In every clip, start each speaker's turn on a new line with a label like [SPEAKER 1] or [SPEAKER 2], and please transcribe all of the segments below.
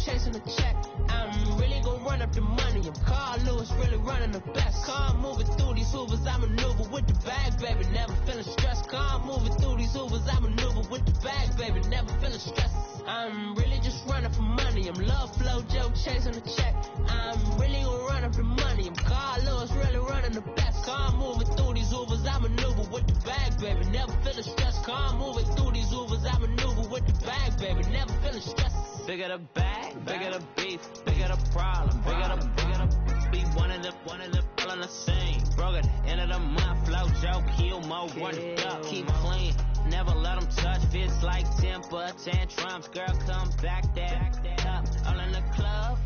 [SPEAKER 1] chasing the check. I'm really gonna run up the money. I'm Carl Lewis, really running the best. Car moving through these Hoovers, I maneuver with the bag, baby, never feeling stressed. Car moving through these Hoovers, I maneuver with the bag, baby, never feeling stressed. I'm really just running for money. I'm Love Flow Joe chasing the check. I'm really gonna run up the money. I'm Carl Lewis, really running the best. Car moving through these Hoovers, I maneuver with the bag, baby, never feeling stressed. Car moving through these Hoovers, I maneuver with the bag, baby, never feeling stressed. Bigger the bag, bigger the beef, bigger the problem, bigger the beef, one of the all on the scene. Broke at the end of the month, Flow Joe, kill more, run it up, keep clean. Never let them touch, fits like temper tantrums. Girl, come back that up, all in the club,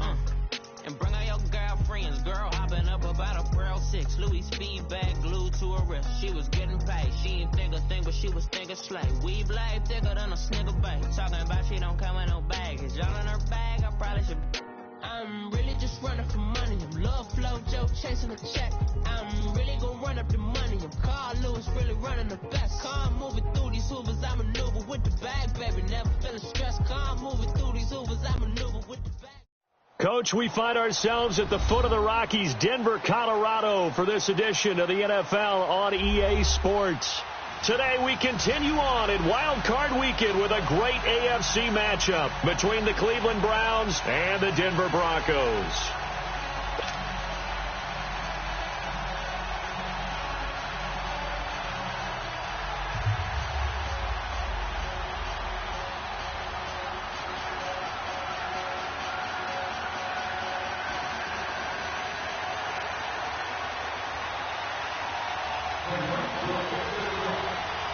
[SPEAKER 1] and bring all your girlfriends. Girl, hopping up about a Pearl 6, Louis speed bag glued to her wrist. She was getting paid, she ain't think a thing, but she was thinking slay. We blade thicker than a snigger bag. Talking about she don't come with no baggage. Y'all in her bag, I probably should. I'm really just running for money. I'm Love Flow Joe chasing a check. I'm really gonna run up the money. I'm Carl Lewis, really running the best. Car moving through these Hoovers, I maneuver with the bag, baby, never feeling stressed. Car moving through these Hoovers, I maneuver with the bag.
[SPEAKER 2] Coach, we find ourselves at the foot of the Rockies, Denver, Colorado, for this edition of the NFL on EA Sports. Today we continue on in Wild Card Weekend with a great AFC matchup between the Cleveland Browns and the Denver Broncos.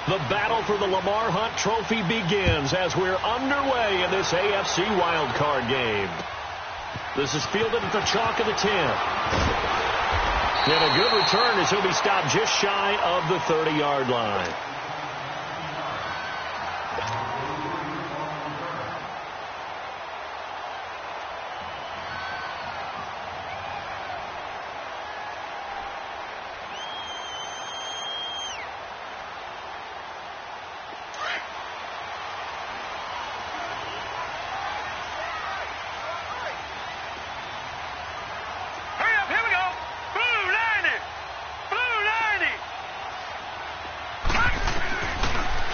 [SPEAKER 2] The battle for the Lamar Hunt Trophy begins as we're underway in this AFC wildcard game. This is fielded at the chalk of the 10. And a good return as he'll be stopped just shy of the 30-yard line.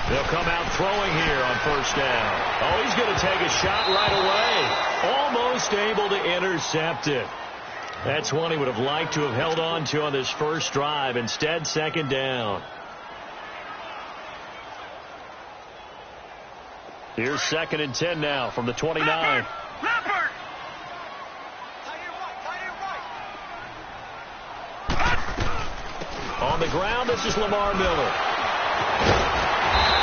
[SPEAKER 2] They'll come out throwing here on first down. Oh, he's going to take a shot right away. Almost able to intercept it. That's one he would have liked to have held on to on this first drive. Instead, second down. Here's 2nd and 10 now from the 29.
[SPEAKER 3] Leopard!
[SPEAKER 2] On the ground, this is Lamar Miller.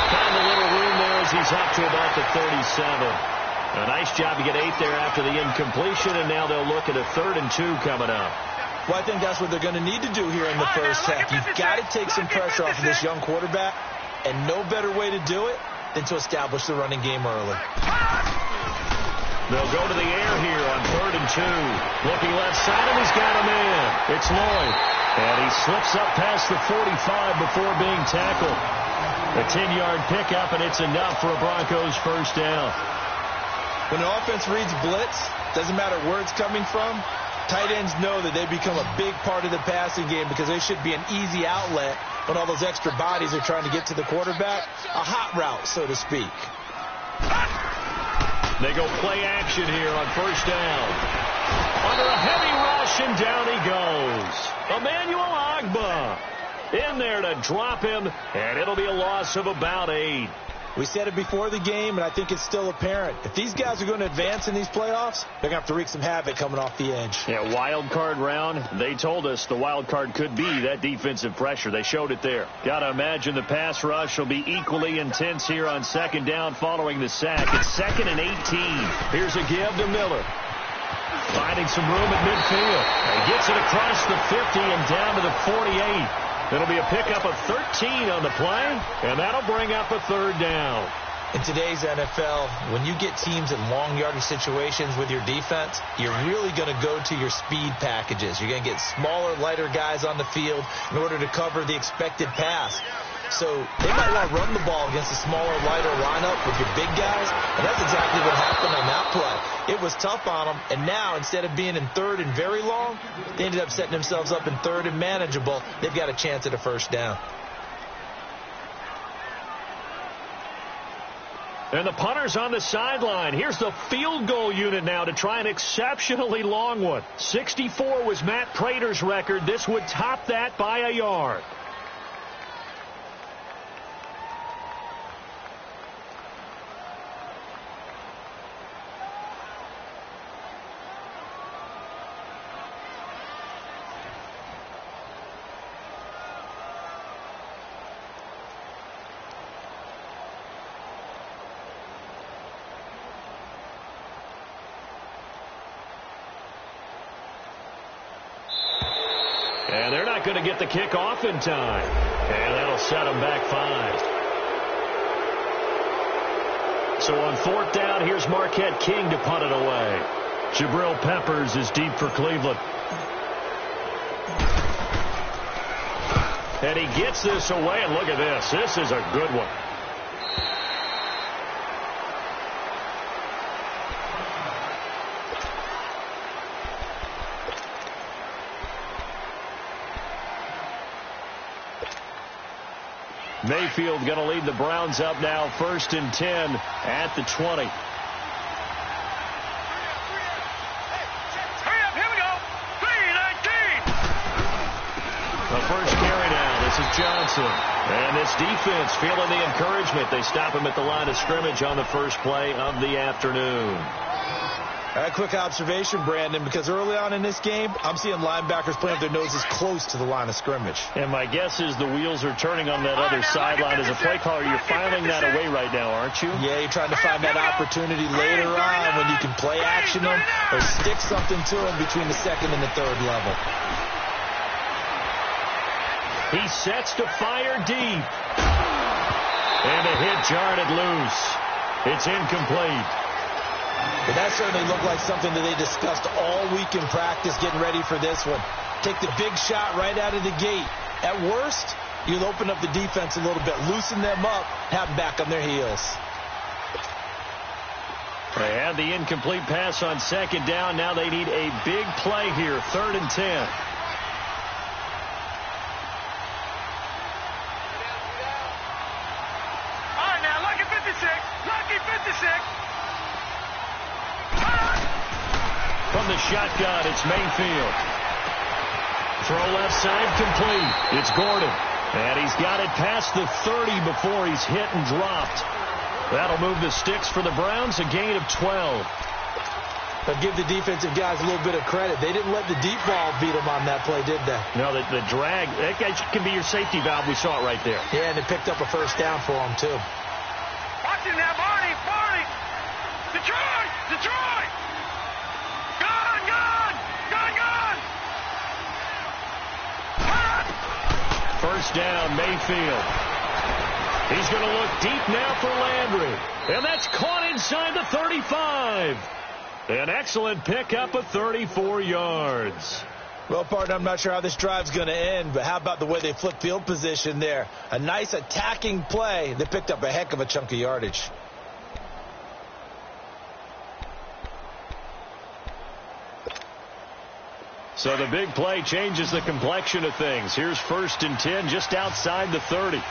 [SPEAKER 2] Found a little room there as he's up to about the 37. A nice job to get 8 there after the incompletion, and now they'll look at a 3rd and 2 coming up.
[SPEAKER 4] Well, I think that's what they're going to need to do here in the first half. You've got to take some pressure off of this young quarterback, and no better way to do it than to establish the running game early.
[SPEAKER 2] They'll go to the air here on 3rd and 2. Looking left side, and he's got a man. It's Lloyd. And he slips up past the 45 before being tackled. A 10-yard pickup, and it's enough for a Broncos first down.
[SPEAKER 4] When the offense reads blitz, doesn't matter where it's coming from, tight ends know that they become a big part of the passing game because they should be an easy outlet when all those extra bodies are trying to get to the quarterback. A hot route, so to speak.
[SPEAKER 2] They go play action here on first down. Under a heavy rush, and down he goes. Emmanuel Ogbah in there to drop him, and it'll be a loss of about 8.
[SPEAKER 4] We said it before the game, and I think it's still apparent. If these guys are going to advance in these playoffs, they're going to have to wreak some havoc coming off the edge.
[SPEAKER 2] Yeah, wild card round. They told us the wild card could be that defensive pressure. They showed it there. Got to imagine the pass rush will be equally intense here on second down following the sack. It's 2nd and 18. Here's a give to Miller. Finding some room at midfield. And gets it across the 50 and down to the 48. It'll be a pickup of 13 on the play, and that'll bring up a 3rd down.
[SPEAKER 4] In today's NFL, when you get teams in long yardage situations with your defense, you're really going to go to your speed packages. You're going to get smaller, lighter guys on the field in order to cover the expected pass. So they might want to run the ball against a smaller, lighter lineup with your big guys, and that's exactly what happened on that play. It was tough on them, and now instead of being in third and very long, they ended up setting themselves up in third and manageable. They've got a chance at a first down.
[SPEAKER 2] And the punter's on the sideline. Here's the field goal unit now to try an exceptionally long one. 64 was Matt Prater's record. This would top that by a yard. And they're not going to get the kick off in time. And that'll set them back 5. So on 4th down, here's Marquette King to punt it away. Jabril Peppers is deep for Cleveland. And he gets this away, and look at this. This is a good one. Mayfield going to lead the Browns up now, 1st and 10 at the 20.
[SPEAKER 3] Hurry up, here we go. 3-19.
[SPEAKER 2] The first carry down. This is Johnson. And this defense feeling the encouragement. They stop him at the line of scrimmage on the first play of the afternoon.
[SPEAKER 4] A quick observation, Brandon, because early on in this game, I'm seeing linebackers playing with their noses close to the line of scrimmage.
[SPEAKER 2] And my guess is the wheels are turning on that other sideline. As a play caller, you're filing that away right now, aren't you?
[SPEAKER 4] Yeah, you're trying to find that opportunity later on when you can play action them or stick something to them between the second and the third level.
[SPEAKER 2] He sets to fire deep. And a hit jarred it loose. It's incomplete.
[SPEAKER 4] But that certainly looked like something that they discussed all week in practice getting ready for this one. Take the big shot right out of the gate. At worst, you'll open up the defense a little bit, loosen them up, have them back on their heels.
[SPEAKER 2] They had the incomplete pass on 2nd down. Now they need a big play here, 3rd and 10.
[SPEAKER 3] All right, now, lucky 56. Lucky 56.
[SPEAKER 2] From the shotgun, it's Mayfield. Throw left side complete. It's Gordon. And he's got it past the 30 before he's hit and dropped. That'll move the sticks for the Browns, a gain of 12.
[SPEAKER 4] But give the defensive guys a little bit of credit. They didn't let the deep ball beat them on that play, did they?
[SPEAKER 2] No, the drag, that can be your safety valve. We saw it right there.
[SPEAKER 4] Yeah, and they picked up a first down for them, too.
[SPEAKER 3] Watch him now, Barney. Detroit! Detroit! Gone!
[SPEAKER 2] First down, Mayfield. He's going to look deep now for Landry. And that's caught inside the 35. An excellent pickup of 34 yards.
[SPEAKER 4] Well, partner, I'm not sure how this drive's going to end, but how about the way they flipped field position there? A nice attacking play. They picked up a heck of a chunk of yardage.
[SPEAKER 2] So the big play changes the complexion of things. Here's 1st and 10 just outside the 30.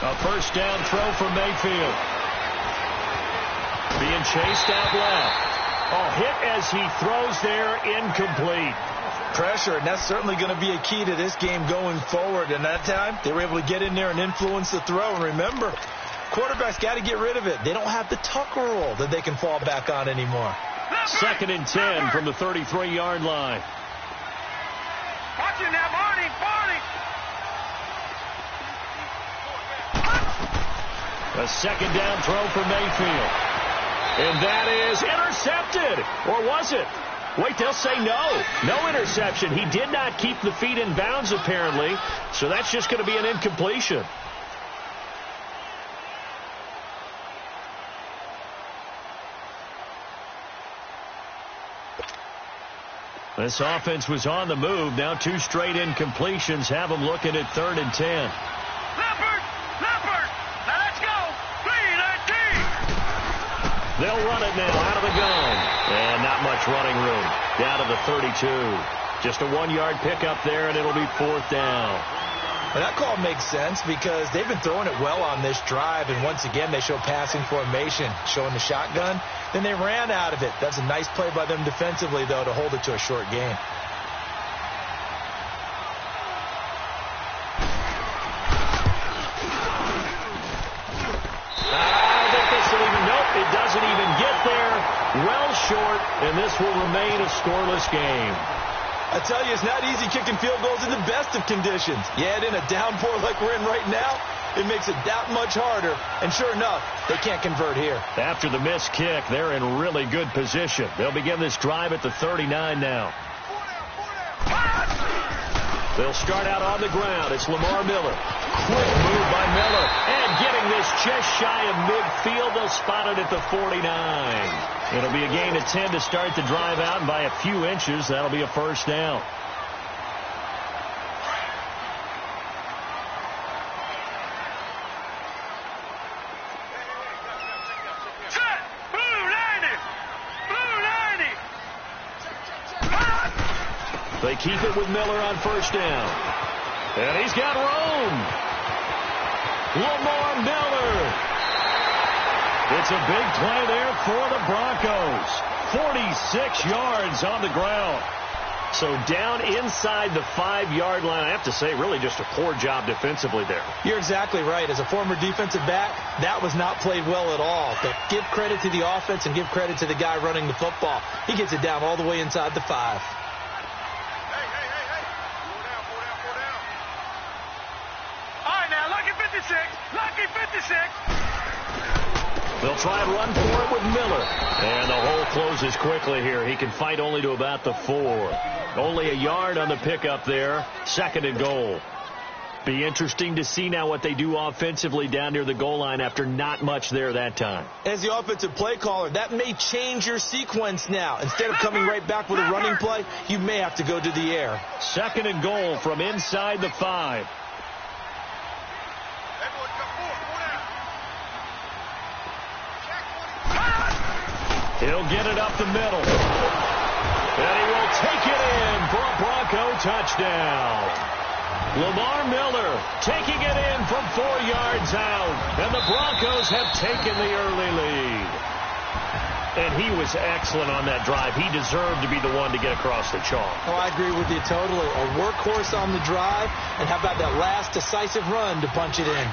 [SPEAKER 2] A first down throw for Mayfield. Being chased out left. Oh, hit as he throws there, incomplete.
[SPEAKER 4] Pressure, and that's certainly going to be a key to this game going forward. And that time, they were able to get in there and influence the throw. And remember, quarterbacks got to get rid of it. They don't have the Tucker rule that they can fall back on anymore.
[SPEAKER 2] 2nd and 10 from the 33-yard line.
[SPEAKER 3] Watch it now, Barney.
[SPEAKER 2] A 2nd down throw for Mayfield. And that is intercepted. Or was it? Wait, they'll say no. No interception. He did not keep the feet in bounds, apparently. So that's just going to be an incompletion. This offense was on the move. Now 2 straight incompletions have them looking at 3rd and 10.
[SPEAKER 3] Leopard! Leopard! Now let's go! 3-19!
[SPEAKER 2] They'll run it now out of the gun. And not much running room. Down to the 32. Just a 1-yard pickup there, and it'll be 4th down.
[SPEAKER 4] And that call makes sense because they've been throwing it well on this drive, and once again they show passing formation, showing the shotgun. Then they ran out of it. That's a nice play by them defensively, though, to hold it to a short gain.
[SPEAKER 2] I think this will even, nope, it doesn't even get there. Well short, and this will remain a scoreless game.
[SPEAKER 4] I tell you, it's not easy kicking field goals in the best of conditions. You add in a downpour like we're in right now, it makes it that much harder. And sure enough, they can't convert here.
[SPEAKER 2] After the missed kick, they're in really good position. They'll begin this drive at the 39 now. They'll start out on the ground. It's Lamar Miller. Quick move by Miller. And getting this just shy of midfield, they'll spot it at the 49. It'll be a gain of 10 to start the drive out, and by a few inches, that'll be a 1st down.
[SPEAKER 3] Set! Blue 90! Blue 90!
[SPEAKER 2] They keep it with Miller on 1st down. And he's got room. Lamar Miller. It's a big play there for the Broncos. 46 yards on the ground. So down inside the 5-yard line. I have to say, really just a poor job defensively there.
[SPEAKER 4] You're exactly right. As a former defensive back, that was not played well at all. But give credit to the offense and give credit to the guy running the football. He gets it down all the way inside the 5.
[SPEAKER 3] Lucky 56.
[SPEAKER 2] They'll try and run for it with Miller. And the hole closes quickly here. He can fight only to about the 4. Only a yard on the pickup there. 2nd and goal. Be interesting to see now what they do offensively down near the goal line after not much there that time.
[SPEAKER 4] As the offensive play caller, that may change your sequence now. Instead of coming right back with a running play, you may have to go to the air.
[SPEAKER 2] 2nd and goal from inside the 5. He'll get it up the middle. And he will take it in for a Bronco touchdown. Lamar Miller taking it in from 4 yards out. And the Broncos have taken the early lead. And he was excellent on that drive. He deserved to be the one to get across the chalk.
[SPEAKER 4] Oh, I agree with you totally. A workhorse on the drive. And how about that last decisive run to punch it in?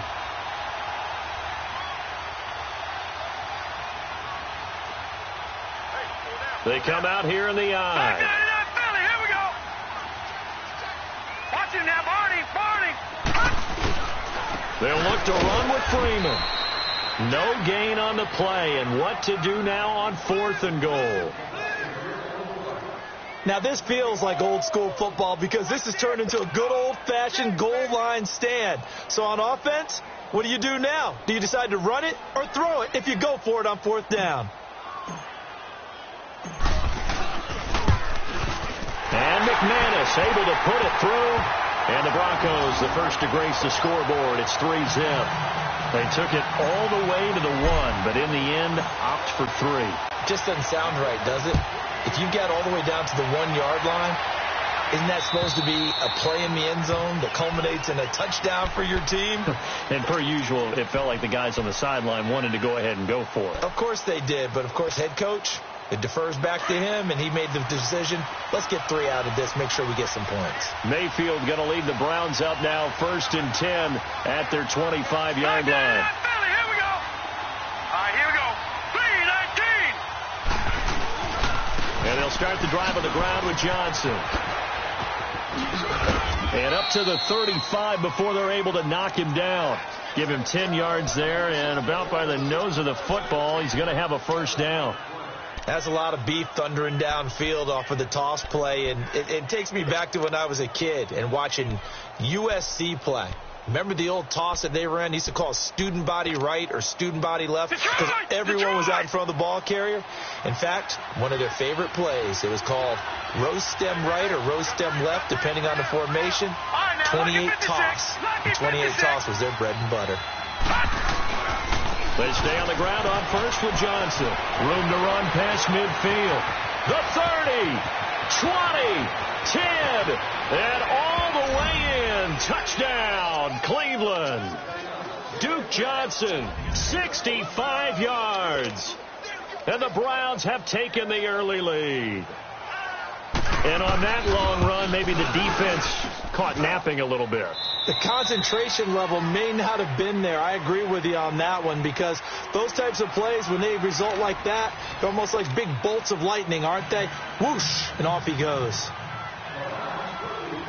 [SPEAKER 2] They come out here in the eye.
[SPEAKER 3] Philly, here we go. Watch him now, Barney.
[SPEAKER 2] They'll look to run with Freeman. No gain on the play, and what to do now on 4th and goal.
[SPEAKER 4] Now, this feels like old school football because this has turned into a good old-fashioned goal line stand. So on offense, what do you do now? Do you decide to run it or throw it if you go for it on 4th down?
[SPEAKER 2] And McManus able to put it through. And the Broncos, the first to grace the scoreboard. It's 3-zip. They took it all the way to the 1, but in the end, opt for 3.
[SPEAKER 4] Just doesn't sound right, does it? If you get all the way down to the 1-yard line, isn't that supposed to be a play in the end zone that culminates in a touchdown for your team?
[SPEAKER 2] And per usual, it felt like the guys on the sideline wanted to go ahead and go for it.
[SPEAKER 4] Of course they did, but of course head coach, it defers back to him, and he made the decision, let's get 3 out of this, make sure we get some points.
[SPEAKER 2] Mayfield going to lead the Browns up now, 1st and 10 at their 25-yard line.
[SPEAKER 3] Philly, here we go. All right, here we go. 3-19.
[SPEAKER 2] And they'll start the drive on the ground with Johnson. And up to the 35 before they're able to knock him down. Give him 10 yards there, and about by the nose of the football, he's going to have a 1st down.
[SPEAKER 4] That's a lot of beef thundering downfield off of the toss play, and it takes me back to when I was a kid and watching USC play. Remember the old toss that they ran? They used to call it student body right or student body left because everyone was out in front of the ball carrier. In fact, one of their favorite plays, it was called rose stem right or rose stem left, depending on the formation. 28 toss. And 28 toss was their bread and butter.
[SPEAKER 2] They stay on the ground on first with Johnson. Room to run past midfield. The 30, 20, 10, and all the way in. Touchdown, Cleveland. Duke Johnson, 65 yards. And the Browns have taken the early lead. And on that long run, maybe the defense caught napping a little bit.
[SPEAKER 4] The concentration level may not have been there. I agree with you on that one because those types of plays, when they result like that, they're almost like big bolts of lightning, aren't they? Whoosh, and off he goes.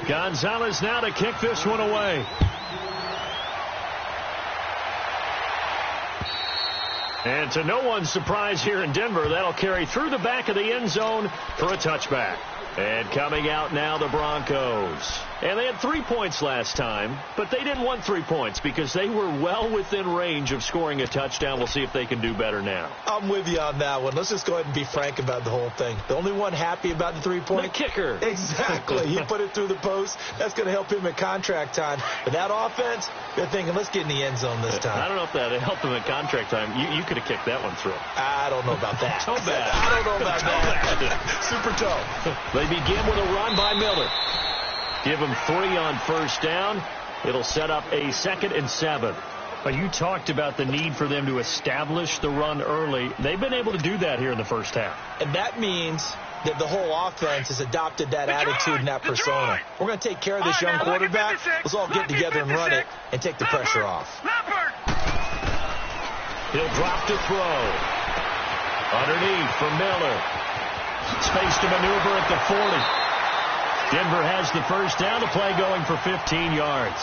[SPEAKER 2] Gonzalez now to kick this one away. And to no one's surprise here in Denver, that'll carry through the back of the end zone for a touchback. And coming out now, the Broncos. And they had 3 points last time, but they didn't want 3 points because they were well within range of scoring a touchdown. We'll see if they can do better now.
[SPEAKER 4] I'm with you on that one. Let's just go ahead and be frank about the whole thing. The only one happy about the 3-point?
[SPEAKER 2] The kicker.
[SPEAKER 4] Exactly. He put it through the post. That's going to help him at contract time. But that offense, they're thinking, let's get in the end zone this time.
[SPEAKER 2] I don't know if that helped him at contract time. You could have kicked that one through.
[SPEAKER 4] I don't know about that.
[SPEAKER 2] Toe bad.
[SPEAKER 4] I don't know about that. Super toe.
[SPEAKER 2] They begin with a run by Miller. Give him 3 on first down. It'll set up a 2nd and 7. But you talked about the need for them to establish the run early. They've been able to do that here in the first half.
[SPEAKER 4] And that means that the whole offense has adopted that attitude and that persona. We're going to take care of this young quarterback. Let's all get together and run it and take the pressure off.
[SPEAKER 2] He'll drop to throw. Underneath for Miller. Space to maneuver at the 40. Denver has the first down. The play going for 15 yards.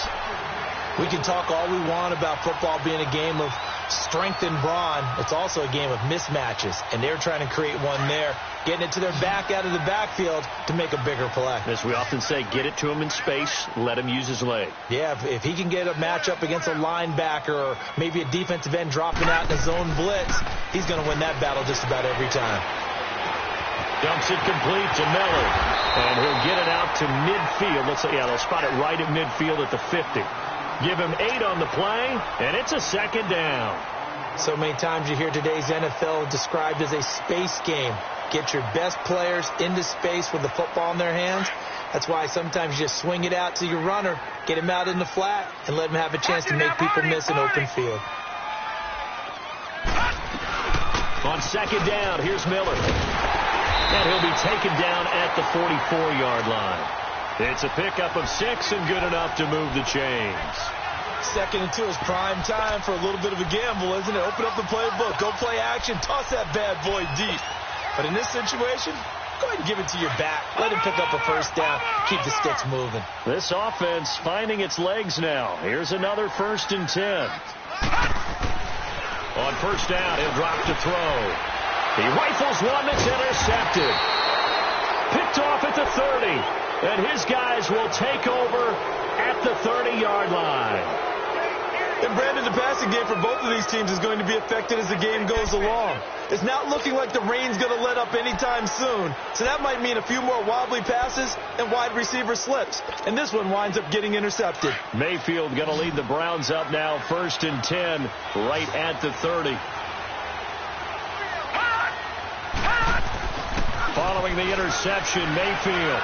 [SPEAKER 4] We can talk all we want about football being a game of strength and brawn. It's also a game of mismatches, and they're trying to create one there, getting it to their back out of the backfield to make a bigger play.
[SPEAKER 2] As we often say, get it to him in space, let him use his leg.
[SPEAKER 4] Yeah, if he can get a matchup against a linebacker or maybe a defensive end dropping out in a zone blitz, he's going to win that battle just about every time.
[SPEAKER 2] Dumps it complete to Miller. And he'll get it out to midfield. They'll spot it right at midfield at the 50. Give him 8 on the play, and it's a 2nd down.
[SPEAKER 4] So many times you hear today's NFL described as a space game. Get your best players into space with the football in their hands. That's why sometimes you just swing it out to your runner, get him out in the flat, and let him have a chance to make people miss an open field.
[SPEAKER 2] On 2nd down, here's Miller. And he'll be taken down at the 44-yard line. It's a pickup of 6 and good enough to move the chains.
[SPEAKER 4] 2nd and 2 is prime time for a little bit of a gamble, isn't it? Open up the playbook, go play action, toss that bad boy deep. But in this situation, go ahead and give it to your back. Let him pick up a first down, keep the sticks moving.
[SPEAKER 2] This offense finding its legs now. Here's another 1st and 10. On first down, he'll drop to throw. He rifles one that's intercepted. Picked off at the 30. And his guys will take over at the 30-yard line.
[SPEAKER 4] And Brandon, the passing game for both of these teams is going to be affected as the game goes along. It's not looking like the rain's going to let up anytime soon. So that might mean a few more wobbly passes and wide receiver slips. And this one winds up getting intercepted.
[SPEAKER 2] Mayfield going to lead the Browns up now, 1st and 10, right at the 30. Following the interception, Mayfield.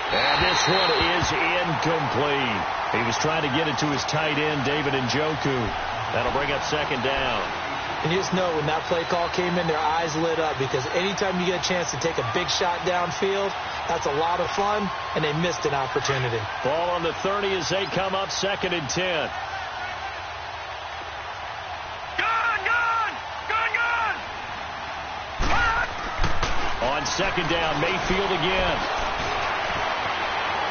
[SPEAKER 2] And this one is incomplete. He was trying to get it to his tight end, David Njoku. That'll bring up 2nd down.
[SPEAKER 4] And you just know when that play call came in, their eyes lit up because anytime you get a chance to take a big shot downfield, that's a lot of fun, and they missed an opportunity.
[SPEAKER 2] Ball on the 30 as they come up 2nd and 10. On 2nd down, Mayfield again.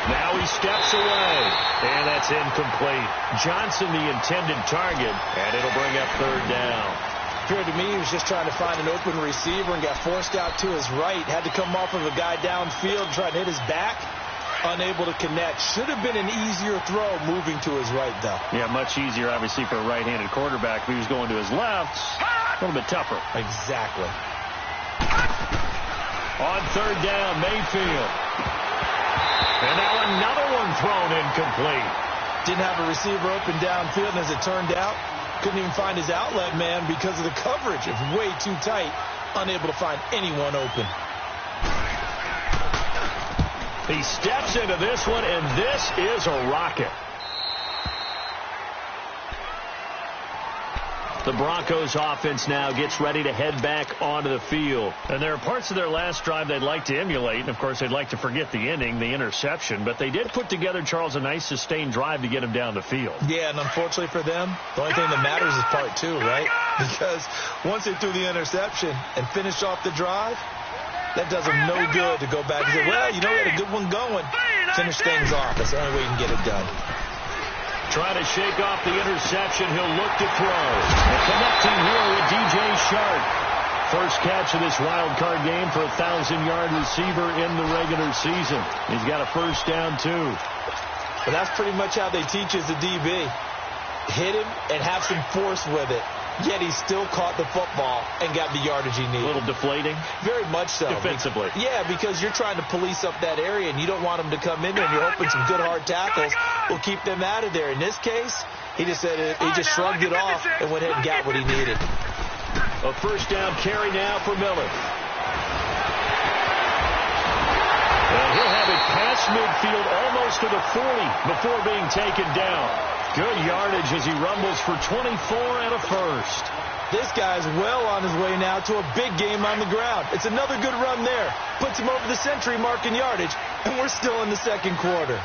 [SPEAKER 2] Now he steps away, and that's incomplete. Johnson the intended target, and it'll bring up 3rd down.
[SPEAKER 4] Appeared to me he was just trying to find an open receiver and got forced out to his right. Had to come off of a guy downfield, trying to hit his back. unable to connect. Should have been an easier throw moving to his right, though.
[SPEAKER 2] Yeah, much easier, obviously, for a right-handed quarterback. If he was going to his left, a little bit tougher.
[SPEAKER 4] Exactly.
[SPEAKER 2] On third down, Mayfield. And now another one thrown incomplete.
[SPEAKER 4] Didn't have a receiver open downfield, and as it turned out, couldn't even find his outlet man because of the coverage. It's way too tight, unable to find anyone open.
[SPEAKER 2] He steps into this one, and this is a rocket. The Broncos offense now gets ready to head back onto the field. And there are parts of their last drive they'd like to emulate. And, of course, they'd like to forget the ending, the interception. But they did put together, Charles, a nice sustained drive to get him down the field.
[SPEAKER 4] Yeah, and unfortunately for them, the only thing that matters is part two, right? Because once they threw the interception and finished off the drive, that does them no good to go back and say, well, you know, we had a good one going. Finish things off. That's the only way you can get it done.
[SPEAKER 2] Trying to shake off the interception. He'll look to throw. And connecting here with DJ Shark. First catch of this wild card game for a 1,000-yard receiver in the regular season. He's got a first down, too.
[SPEAKER 4] But that's pretty much how they teach as a DB. Hit him and have some force with it. Yet he still caught the football and got the yardage he needed.
[SPEAKER 2] A little deflating?
[SPEAKER 4] Very much so.
[SPEAKER 2] Defensively.
[SPEAKER 4] Yeah, because you're trying to police up that area, and you don't want them to come in there, and you're hoping some good hard tackles will keep them out of there. In this case, he just said he just shrugged it off and went ahead and got what he needed.
[SPEAKER 2] A first down carry now for Miller. And he'll have it past midfield almost to the 40 before being taken down. Good yardage as he rumbles for 24 and a first.
[SPEAKER 4] This guy's well on his way now to a big game on the ground. It's another good run there. Puts him over the century mark in yardage, and we're still in the second quarter.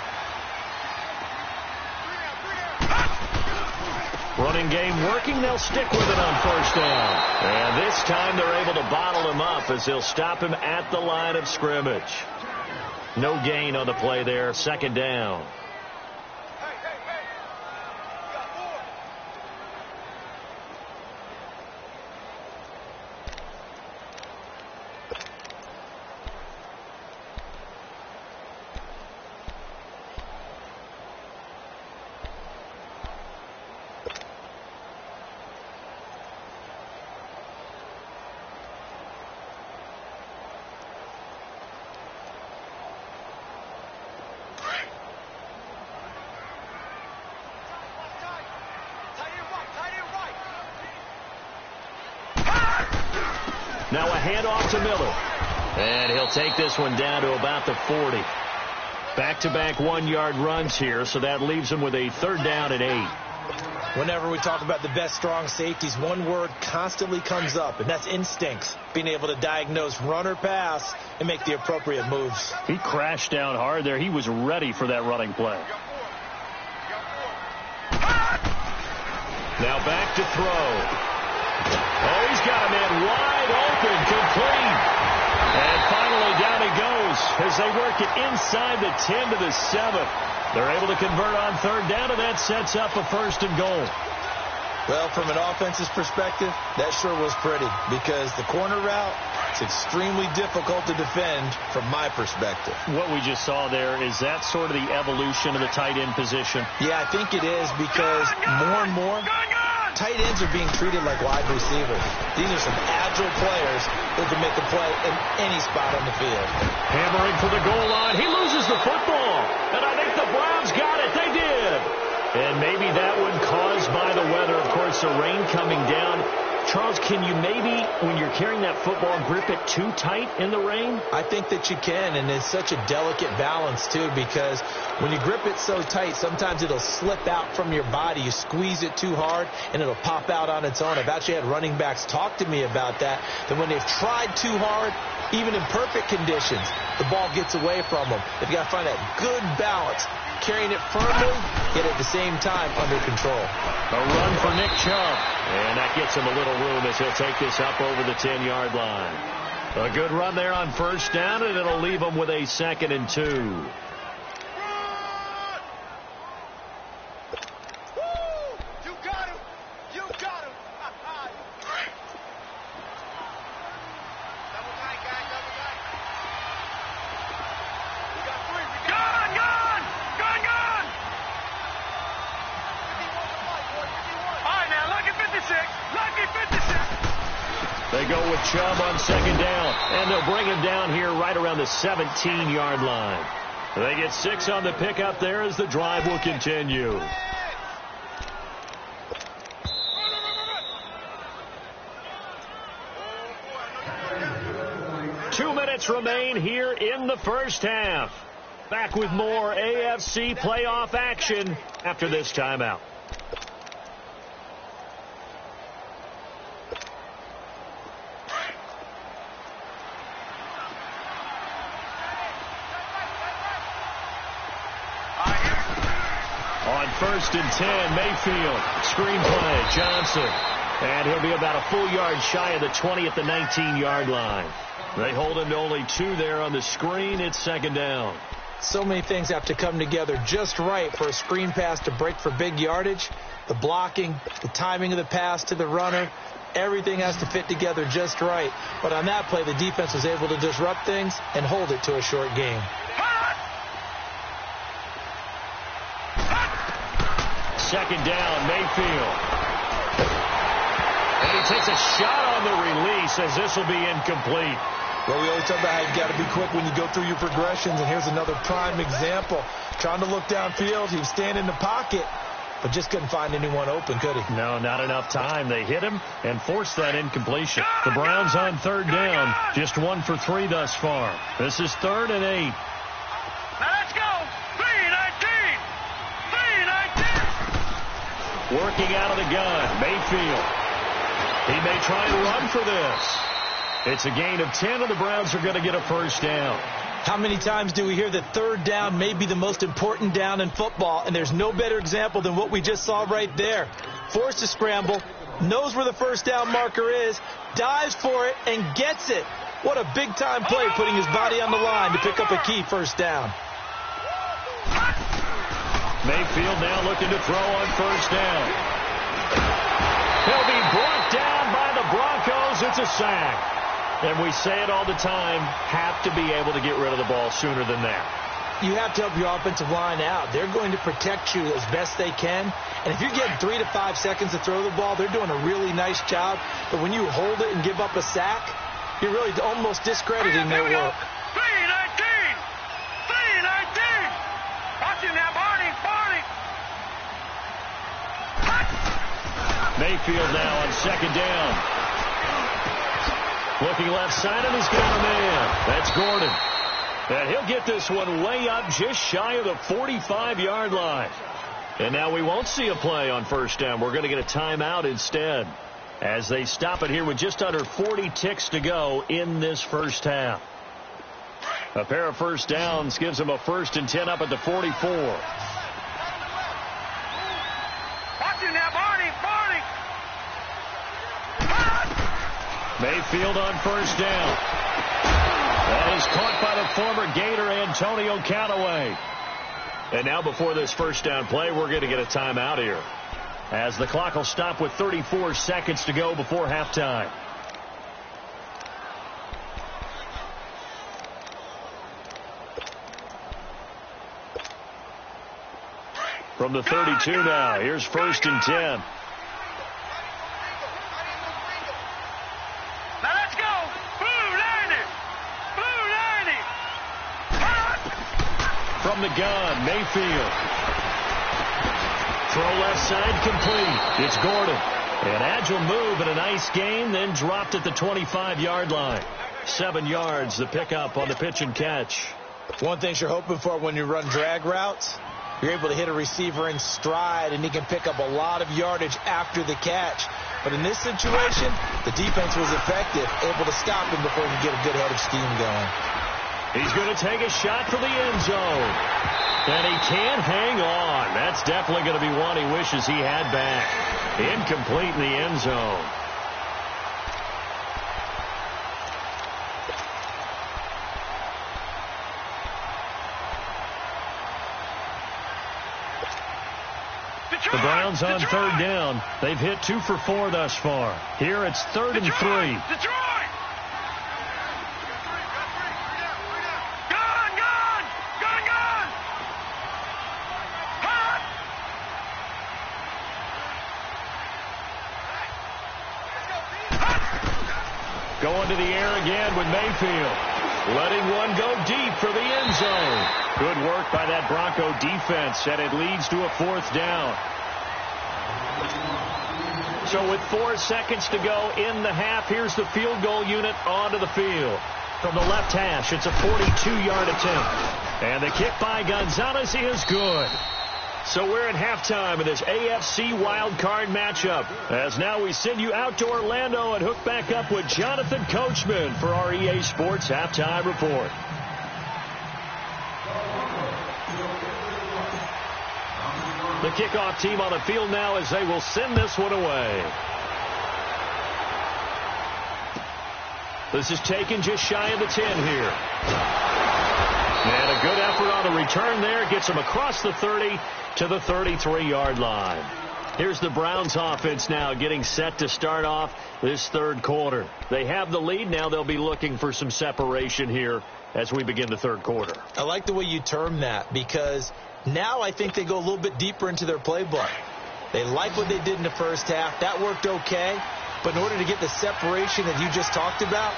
[SPEAKER 2] Running game working. They'll stick with it on first down. And this time they're able to bottle him up as they'll stop him at the line of scrimmage. No gain on the play there. Second down. Now a handoff to Miller. And he'll take this one down to about the 40. Back-to-back 1-yard runs here, so that leaves him with a third down and 8.
[SPEAKER 4] Whenever we talk about the best strong safeties, one word constantly comes up, and that's instincts. Being able to diagnose run or pass and make the appropriate moves.
[SPEAKER 2] He crashed down hard there. He was ready for that running play. Now back to throw. Oh, he's got a man wide open, complete. And finally down he goes as they work it inside the 10 to the 7. They're able to convert on third down, and that sets up a first and goal.
[SPEAKER 4] Well, from an offense's perspective, that sure was pretty because the corner route, it's extremely difficult to defend from my perspective.
[SPEAKER 2] What we just saw there, is that sort of the evolution of the tight end position?
[SPEAKER 4] Yeah, I think it is because more and more tight ends are being treated like wide receivers. These are some agile players who can make a play in any spot on the field.
[SPEAKER 2] Hammering for the goal line. He loses the football. And I think the Browns got it. They did. And maybe that one caused by the weather. Of course, the rain coming down. Charles, can you maybe, when you're carrying that football, grip it too tight in the rain?
[SPEAKER 4] I think that you can, and it's such a delicate balance, too, because when you grip it so tight, sometimes it'll slip out from your body. You squeeze it too hard, and it'll pop out on its own. I've actually had running backs talk to me about that when they've tried too hard, even in perfect conditions, the ball gets away from them. They've got to find that good balance, carrying it firmly, yet at the same time under control.
[SPEAKER 2] A run for Nick Chubb. And that gets him a little room as he'll take this up over the 10-yard line. A good run there on first down, and it'll leave him with a 2nd and 2.
[SPEAKER 3] You got him. You got him. Double tight, guys. Double tight. We got 3. We got
[SPEAKER 2] Chubb on second down, and they'll bring him down here right around the 17-yard line. They get 6 on the pickup there as the drive will continue. Two minutes remain here in the first half. Back with more AFC playoff action after this timeout. On 1st and 10, Mayfield, screenplay, Johnson. And he'll be about a full yard shy of the 20 at the 19-yard line. They hold him to only 2 there on the screen. It's second down.
[SPEAKER 4] So many things have to come together just right for a screen pass to break for big yardage. The blocking, the timing of the pass to the runner, everything has to fit together just right. But on that play, the defense was able to disrupt things and hold it to a short game.
[SPEAKER 2] Second down, Mayfield. And he takes a shot on the release as this will be incomplete.
[SPEAKER 4] Well, we always talk about how you got to be quick when you go through your progressions, and here's another prime example. Trying to look downfield, he was standing in the pocket, but just couldn't find anyone open, could he?
[SPEAKER 2] No, not enough time. They hit him and forced that incompletion. The Browns on third down, just 1 for 3 thus far. This is 3rd and 8.
[SPEAKER 3] Now let's go. 3-19. 3-19.
[SPEAKER 2] Working out of the gun, Mayfield. He may try and run for this. It's a gain of 10, and the Browns are going to get a first down.
[SPEAKER 4] How many times do we hear that third down may be the most important down in football, and there's no better example than what we just saw right there. Forced to scramble, knows where the first down marker is, dives for it, and gets it. What a big-time play, putting his body on the line to pick up a key first down.
[SPEAKER 2] Mayfield now looking to throw on first down. He'll be brought down by the Broncos. It's a sack. And we say it all the time, have to be able to get rid of the ball sooner than that.
[SPEAKER 4] You have to help your offensive line out. They're going to protect you as best they can. And if you're getting 3 to 5 seconds to throw the ball, they're doing a really nice job. But when you hold it and give up a sack, you're really almost discrediting their work.
[SPEAKER 3] 3-19. 3-19. Watch him now, Barney.
[SPEAKER 2] Mayfield now on second down. Looking left side, and he's got a man. That's Gordon. And he'll get this one way up just shy of the 45-yard line. And now we won't see a play on first down. We're going to get a timeout instead as they stop it here with just under 40 ticks to go in this first half. A pair of first downs gives them a 1st and 10 up at the 44.
[SPEAKER 3] Watch him now, Barney.
[SPEAKER 2] Mayfield on first down. That is caught by the former Gator Antonio Callaway. And now before this first down play, we're going to get a timeout here, as the clock will stop with 34 seconds to go before halftime. From the 32 now, here's 1st and 10. From the gun, Mayfield. Throw left side complete. It's Gordon. An agile move and a nice gain, then dropped at the 25-yard line. 7 yards, the pickup on the pitch and catch.
[SPEAKER 4] One thing you're hoping for when you run drag routes, you're able to hit a receiver in stride, and he can pick up a lot of yardage after the catch. But in this situation, the defense was effective, able to stop him before he could get a good head of steam going.
[SPEAKER 2] He's going to take a shot for the end zone. And he can't hang on. That's definitely going to be one he wishes he had back. Incomplete in the end zone. The Browns on third down. They've hit 2 for 4 thus far. Here it's 3rd and 3. Going to the air again with Mayfield. Letting one go deep for the end zone. Good work by that Bronco defense, and it leads to a 4th down. So with 4 seconds to go in the half, here's the field goal unit onto the field. From the left hash, it's a 42-yard attempt. And the kick by Gonzalez is good. So we're at halftime in this AFC wildcard matchup. As now we send you out to Orlando and hook back up with Jonathan Coachman for our EA Sports Halftime Report. The kickoff team on the field now as they will send this one away. This is taken just shy of the 10 here. And a good effort on the return there. Gets them across the 30 to the 33-yard line. Here's the Browns offense now getting set to start off this 3rd quarter. They have the lead. Now they'll be looking for some separation here as we begin the 3rd quarter.
[SPEAKER 4] I like the way you term that, because now I think they go a little bit deeper into their playbook. They like what they did in the first half. That worked okay. But in order to get the separation that you just talked about,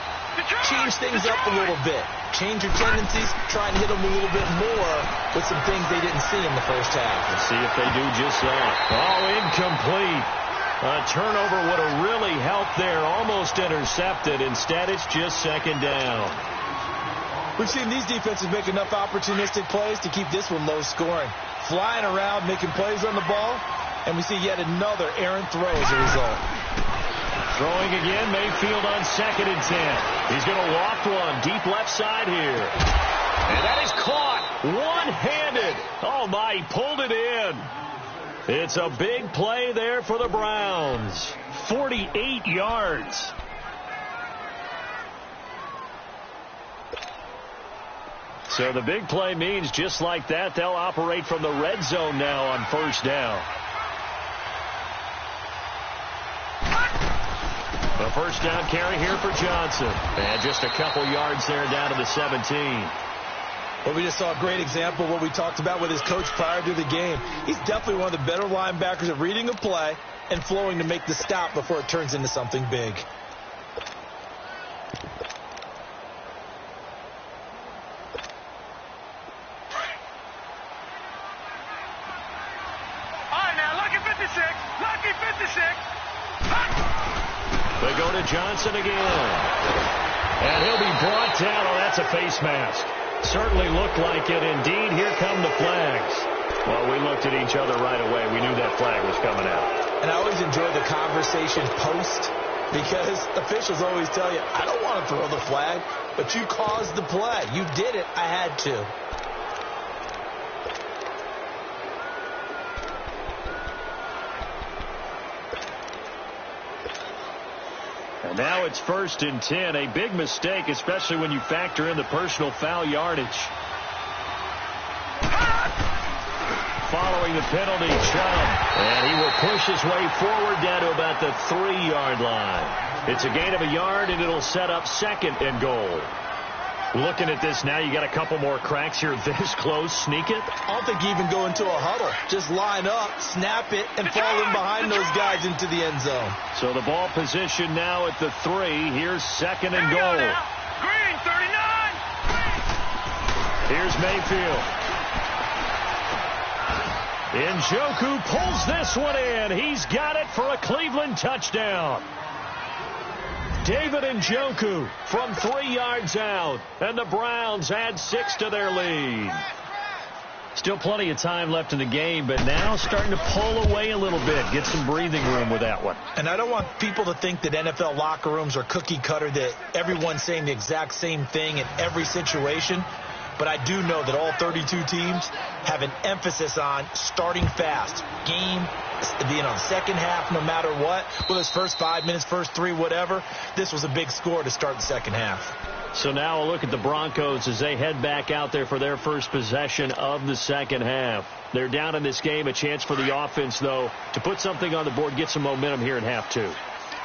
[SPEAKER 4] change things up a little bit. Change your tendencies. Try and hit them a little bit more with some things they didn't see in the first half.
[SPEAKER 2] Let's see if they do just that. Oh, incomplete. A turnover would have really helped there. Almost intercepted. Instead, it's just 2nd down.
[SPEAKER 4] We've seen these defenses make enough opportunistic plays to keep this one low scoring. Flying around, making plays on the ball, and we see yet another errant throw as a result.
[SPEAKER 2] Throwing again, Mayfield on 2nd and 10. He's going to loft one deep left side here. And that is caught one-handed. Oh, my, he pulled it in. It's a big play there for the Browns. 48 yards. So the big play means just like that, they'll operate from the red zone now on 1st down. The 1st down carry here for Johnson. And just a couple yards there down to the 17.
[SPEAKER 4] Well, we just saw a great example of what we talked about with his coach prior to the game. He's definitely one of the better linebackers at reading a play and flowing to make the stop before it turns into something big.
[SPEAKER 2] They go to Johnson again. And he'll be brought down. Oh, that's a face mask. Certainly looked like it. Indeed, here come the flags. Well, we looked at each other right away. We knew that flag was coming out.
[SPEAKER 4] And I always enjoy the conversation post, because officials always tell you, I don't want to throw the flag, but you caused the play. You did it. I had to.
[SPEAKER 2] And now it's 1st and 10. A big mistake, especially when you factor in the personal foul yardage. Following the penalty, Chubb. And he will push his way forward down to about the 3-yard line. It's a gain of a yard, and it'll set up 2nd and goal. Looking at this now, you got a couple more cracks here this close. Sneak it?
[SPEAKER 4] I don't think you even go into a huddle. Just line up, snap it, and fall in behind those guys into the end zone.
[SPEAKER 2] So the ball position now at the 3. Here's 2nd and goal.
[SPEAKER 3] Green, 39.
[SPEAKER 2] Here's Mayfield. Njoku pulls this one in. He's got it for a Cleveland touchdown. David Njoku from 3 yards out, and the Browns add 6 to their lead. Still plenty of time left in the game, but now starting to pull away a little bit, get some breathing room with that one.
[SPEAKER 4] And I don't want people to think that NFL locker rooms are cookie cutter, that everyone's saying the exact same thing in every situation. But I do know that all 32 teams have an emphasis on starting fast. Game, second half, no matter what. Whether it's first 5 minutes, first 3, whatever. This was a big score to start the second half.
[SPEAKER 2] So now a look at the Broncos as they head back out there for their first possession of the second half. They're down in this game. A chance for the offense, though, to put something on the board, get some momentum here in half 2.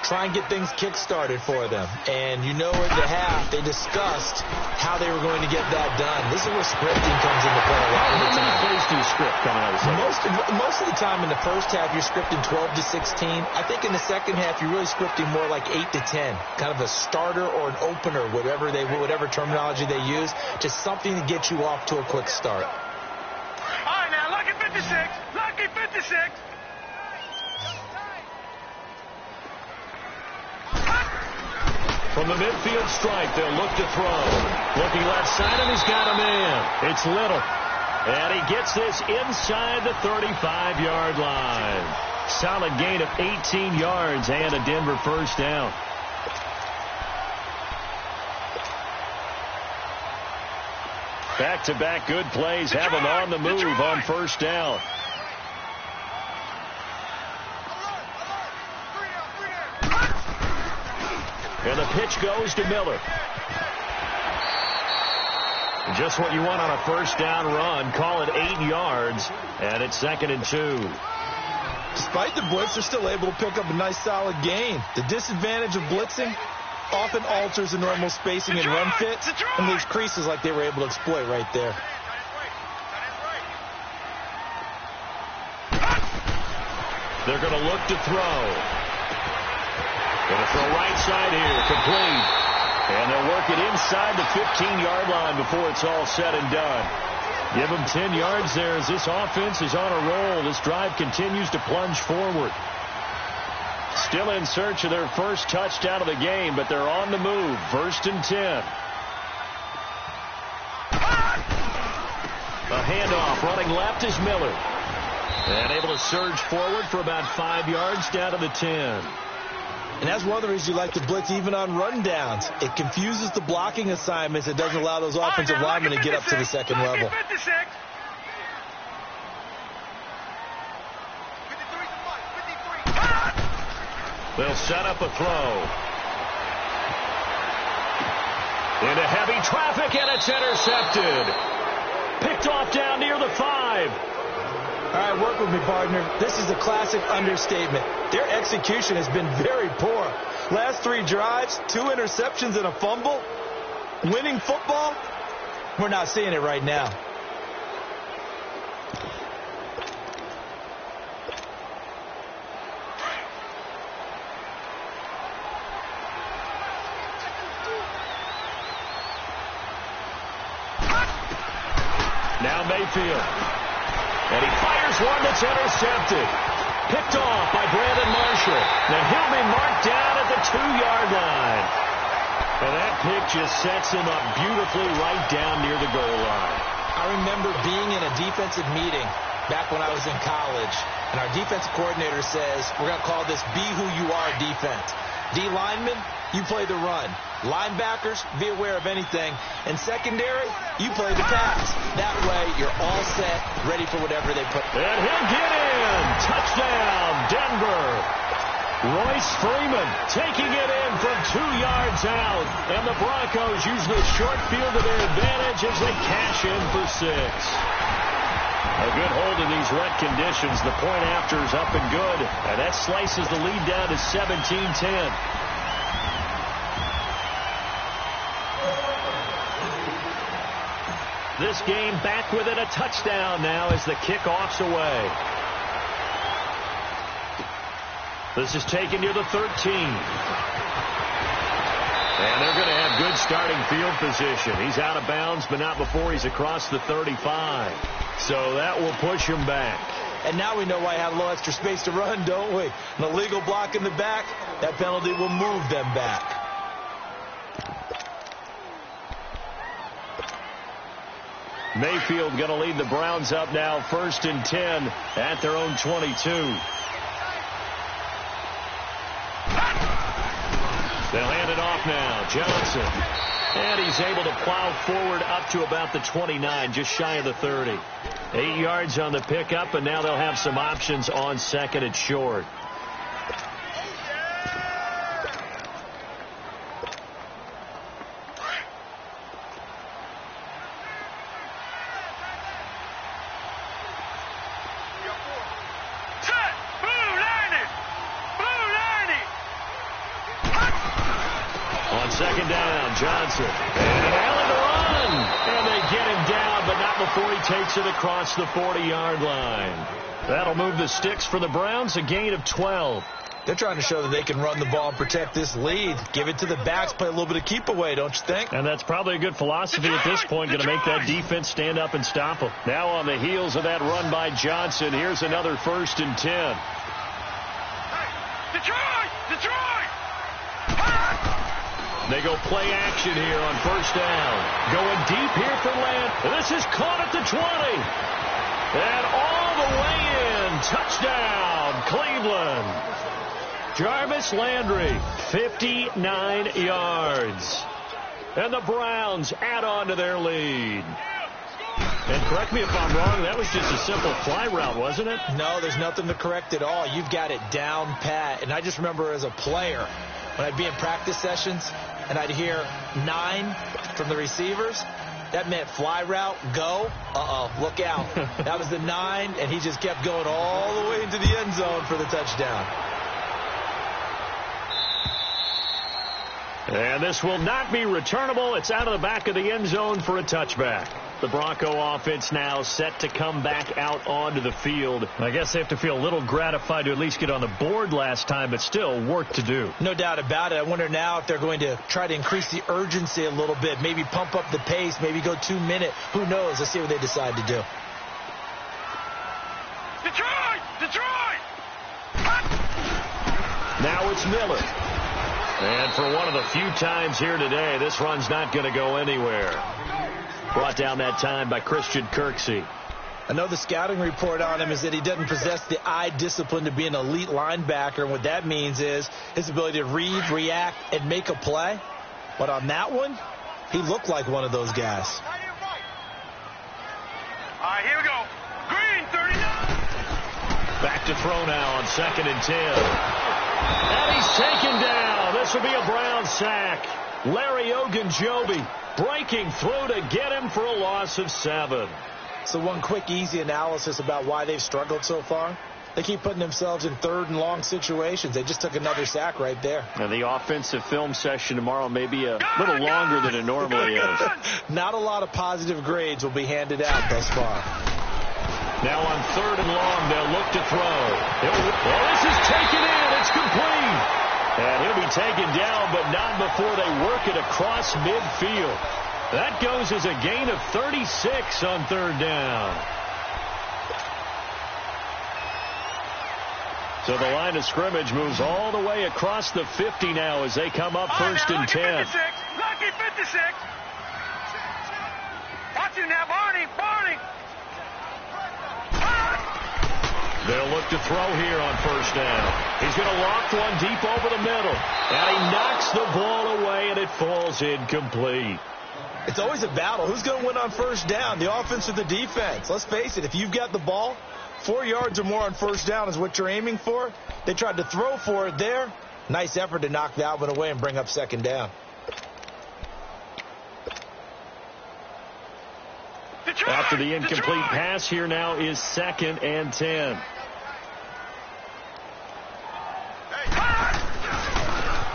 [SPEAKER 4] try and get things kick-started for them. And you know at the half, they discussed how they were going to get that done. This is where scripting comes into play a lot of the time.
[SPEAKER 2] How many plays do you script coming out of the second?
[SPEAKER 4] Most of the time in the first half, you're scripting 12 to 16. I think in the second half, you're really scripting more like 8 to 10. Kind of a starter or an opener, whatever terminology they use. Just something to get you off to a quick start.
[SPEAKER 3] All right, now, lucky 56. Lucky 56.
[SPEAKER 2] From the midfield stripe, they'll look to throw. Looking left side, and he's got a man. It's Little. And he gets this inside the 35-yard line. Solid gain of 18 yards and a Denver first down. Back-to-back good plays have him on the move on first down. And the pitch goes to Miller. Just what you want on a first down run. Call it 8 yards, and it's 2nd and 2.
[SPEAKER 4] Despite the blitz, they're still able to pick up a nice solid gain. The disadvantage of blitzing often alters the normal spacing and run fits and leaves creases like they were able to exploit right there.
[SPEAKER 2] They're going to look to throw. Going to throw right side here, complete. And they'll work it inside the 15-yard line before it's all said and done. Give them 10 yards there as this offense is on a roll. This drive continues to plunge forward. Still in search of their first touchdown of the game, but they're on the move. 1st and 10. A handoff running left is Miller. And able to surge forward for about 5 yards down to the 10.
[SPEAKER 4] And that's one of the reasons you like to blitz even on rundowns. It confuses the blocking assignments. It doesn't allow those offensive linemen to get up to the second level.
[SPEAKER 2] They'll set up a throw. Into heavy traffic, and it's intercepted. Picked off down near the 5.
[SPEAKER 4] All right, work with me, partner. This is a classic understatement. Their execution has been very poor. Last 3 drives, 2 interceptions and a fumble. Winning football? We're not seeing it right now.
[SPEAKER 2] Now Mayfield. And he fires one that's intercepted. Picked off by Brandon Marshall. Now he'll be marked down at the 2-yard line. And that pick just sets him up beautifully right down near the goal line.
[SPEAKER 4] I remember being in a defensive meeting back when I was in college, and our defensive coordinator says, we're going to call this Be Who You Are defense. D linemen, you play the run. Linebackers, be aware of anything. And secondary, you play the pass. That way, you're all set, ready for whatever they put.
[SPEAKER 2] And he'll get in. Touchdown, Denver. Royce Freeman taking it in from 2 yards out. And the Broncos use the short field to their advantage as they cash in for 6. A good hold in these wet conditions. The point after is up and good. And that slices the lead down to 17-10. This game back within a touchdown now as the kickoff's away. This is taken near the 13. And they're going to have good starting field position. He's out of bounds, but not before he's across the 35. So that will push him back.
[SPEAKER 4] And now we know why I have a little extra space to run, don't we? An illegal block in the back, that penalty will move them back.
[SPEAKER 2] Mayfield going to lead the Browns up now, 1st and 10 at their own 22. They'll hand it off now. Johnson. And he's able to plow forward up to about the 29, just shy of the 30. 8 yards on the pickup, and now they'll have some options on 2nd and short. Johnson. And an alley to run. And they get him down, but not before he takes it across the 40-yard line. That'll move the sticks for the Browns, a gain of 12.
[SPEAKER 4] They're trying to show that they can run the ball and protect this lead. Give it to the backs, play a little bit of keep away, don't you think?
[SPEAKER 2] And that's probably a good philosophy at this point, going to make that defense stand up and stop them. Now on the heels of that run by Johnson, here's another 1st and 10.
[SPEAKER 3] Detroit! Detroit!
[SPEAKER 2] They go play action here on 1st down. Going deep here for Land. This is caught at the 20. And all the way in. Touchdown, Cleveland. Jarvis Landry, 59 yards. And the Browns add on to their lead. And correct me if I'm wrong, that was just a simple fly route, wasn't it?
[SPEAKER 4] No, there's nothing to correct at all. You've got it down pat. And I just remember as a player, when I'd be in practice sessions and I'd hear 9 from the receivers, that meant fly route, go. Look out. That was the 9, and he just kept going all the way into the end zone for the touchdown.
[SPEAKER 2] And this will not be returnable. It's out of the back of the end zone for a touchback. The Bronco offense now set to come back out onto the field. I guess they have to feel a little gratified to at least get on the board last time, but still work to do.
[SPEAKER 4] No doubt about it. I wonder now if they're going to try to increase the urgency a little bit, maybe pump up the pace, maybe go 2-minute. Who knows? Let's see what they decide to do.
[SPEAKER 3] Detroit! Detroit!
[SPEAKER 2] Now it's Miller. And for one of the few times here today, this run's not going to go anywhere. Brought down that time by Christian Kirksey.
[SPEAKER 4] I know the scouting report on him is that he doesn't possess the eye discipline to be an elite linebacker. And what that means is his ability to read, react, and make a play. But on that one, he looked like one of those guys.
[SPEAKER 3] All right, here we go. Green, 39.
[SPEAKER 2] Back to throw now on 2nd and 10. And he's taken down. This will be a Brown sack. Larry Ogunjobi breaking through to get him for a loss of 7.
[SPEAKER 4] So one quick, easy analysis about why they've struggled so far. They keep putting themselves in 3rd and long situations. They just took another sack right there.
[SPEAKER 2] And the offensive film session tomorrow may be a little longer than it normally is.
[SPEAKER 4] Not a lot of positive grades will be handed out thus far.
[SPEAKER 2] Now on 3rd and long, they'll look to throw. This is taken in. It's complete. And he'll be taken down, but not before they work it across midfield. That goes as a gain of 36 on 3rd down. So the line of scrimmage moves all the way across the 50 now as they come up 1st and 10.
[SPEAKER 3] Lucky 56. Watch him now, Barney.
[SPEAKER 2] They'll look to throw here on 1st down. He's going to loft one deep over the middle. And he knocks the ball away, and it falls incomplete.
[SPEAKER 4] It's always a battle. Who's going to win on 1st down, the offense or the defense? Let's face it, if you've got the ball, 4 yards or more on 1st down is what you're aiming for. They tried to throw for it there. Nice effort to knock that one away and bring up 2nd down.
[SPEAKER 2] After the incomplete pass, here now is 2nd and 10.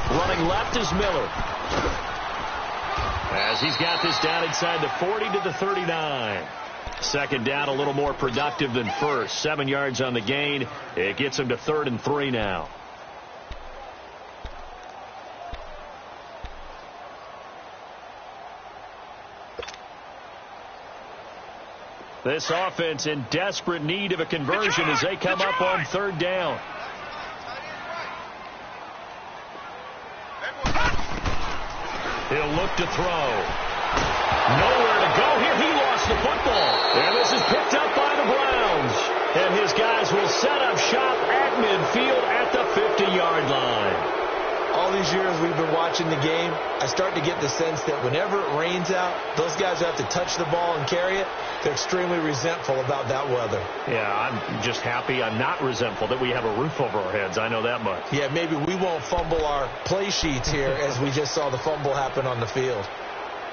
[SPEAKER 2] Running left is Miller. As he's got this down inside the 40 to the 39. 2nd down, a little more productive than 1st. 7 yards on the gain. It gets him to 3rd and 3 now. This offense in desperate need of a conversion as they come up on 3rd down. He'll look to throw. Nowhere to go here. He lost the football. And this is picked up by the Browns. And his guys will set up shop at midfield at the 50-yard line.
[SPEAKER 4] All these years we've been watching the game, I start to get the sense that whenever it rains out, those guys who have to touch the ball and carry it, they're extremely resentful about that weather.
[SPEAKER 2] Yeah, I'm just happy I'm not resentful that we have a roof over our heads. I know that much.
[SPEAKER 4] Yeah, maybe we won't fumble our play sheets here as we just saw the fumble happen on the field.